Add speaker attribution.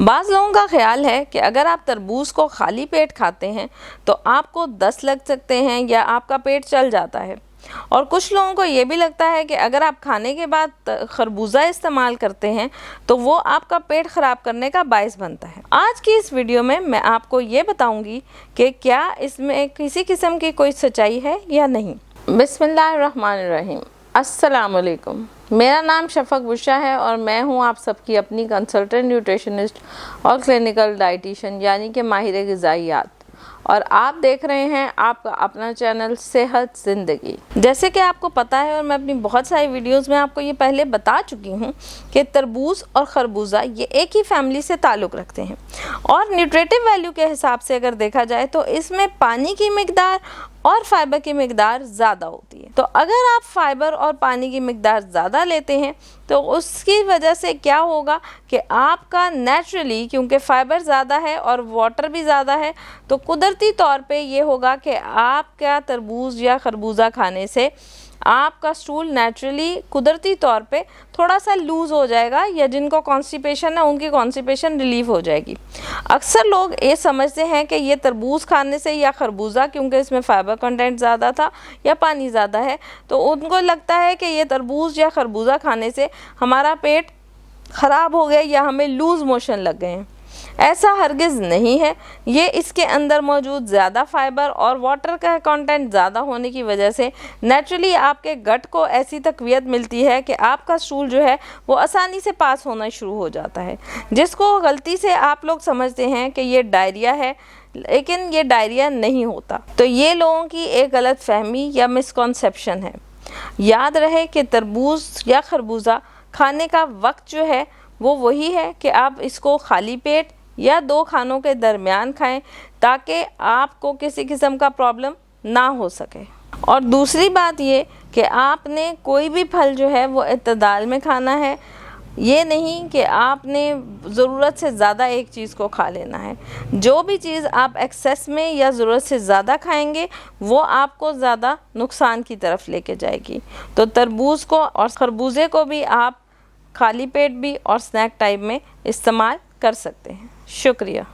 Speaker 1: बाज़ लोगों का ख्याल है कि अगर आप तरबूज को खाली पेट खाते हैं तो आपको दस्त लग सकते हैं या आपका पेट चल जाता है, और कुछ लोगों को ये भी लगता है कि अगर आप खाने के बाद खरबूजा इस्तेमाल करते हैं तो वो आपका पेट ख़राब करने का बायस बनता है। आज की इस वीडियो में मैं आपको ये बताऊंगी कि क्या इसमें किसी किस्म की कोई सच्चाई है या नहीं। बिस्मिल्लाहिर्रहमानिर्रहीम। अस्सलाम वालेकुम। मेरा नाम शफ़क़ बुशरा है और मैं हूं आप सबकी अपनी कंसल्टेंट न्यूट्रिशनिस्ट और क्लिनिकल डाइटिशियन यानी कि माहिर ग़िज़ाइयात, और आप देख रहे हैं आपका अपना चैनल सेहत ज़िंदगी। जैसे कि आपको पता है और मैं अपनी बहुत सारी वीडियोस में आपको ये पहले बता चुकी हूँ कि तरबूज और खरबूजा ये एक ही फैमिली से ताल्लुक़ रखते हैं, और न्यूट्रिटिव वैल्यू के हिसाब से अगर देखा जाए तो इसमें पानी की मिकदार और फाइबर की मिकदार ज़्यादा होती है। तो अगर आप फाइबर और पानी की मिकदार ज़्यादा लेते हैं तो उसकी वजह से क्या होगा कि आपका नेचुरली, क्योंकि फाइबर ज़्यादा है और वाटर भी ज़्यादा है, तो कुदरती तौर पे ये होगा कि आपका तरबूज या खरबूजा खाने से आपका स्टूल नेचुरली कुदरती तौर पे थोड़ा सा लूज़ हो जाएगा, या जिनको कॉन्स्टिपेशन है उनकी कॉन्स्टिपेशन रिलीफ हो जाएगी। अक्सर लोग ये समझते हैं कि ये तरबूज खाने से या खरबूजा, क्योंकि इसमें फ़ाइबर कंटेंट ज़्यादा था या पानी ज़्यादा है, तो उनको लगता है कि ये तरबूज या खरबूजा खाने से हमारा पेट ख़राब हो गया या हमें लूज़ मोशन लग गए हैं। ऐसा हरगिज़ नहीं है। ये इसके अंदर मौजूद ज़्यादा फाइबर और वाटर का कंटेंट ज़्यादा होने की वजह से नेचुरली आपके गट को ऐसी तक़वियत मिलती है कि आपका स्टूल जो है वो आसानी से पास होना शुरू हो जाता है, जिसको गलती से आप लोग समझते हैं कि ये डायरिया है, लेकिन ये डायरिया नहीं होता। तो ये लोगों की एक गलत फहमी या मिसकॉन्सेप्शन है। याद रहे कि तरबूज या खरबूजा खाने का वक्त जो है वो वही है कि आप इसको खाली पेट या 2 खानों के दरमियान खाएं, ताकि आपको किसी किस्म का प्रॉब्लम ना हो सके। और दूसरी बात ये कि आपने कोई भी फल जो है वो इत्तदाल में खाना है, ये नहीं कि आपने ज़रूरत से ज़्यादा एक चीज़ को खा लेना है। जो भी चीज़ आप एक्सेस में या ज़रूरत से ज़्यादा खाएंगे वो आपको ज़्यादा नुकसान की तरफ लेके जाएगी। तो तरबूज को और खरबूजे को भी आप खाली पेट भी और स्नैक टाइप में इस्तेमाल कर सकते हैं। शुक्रिया।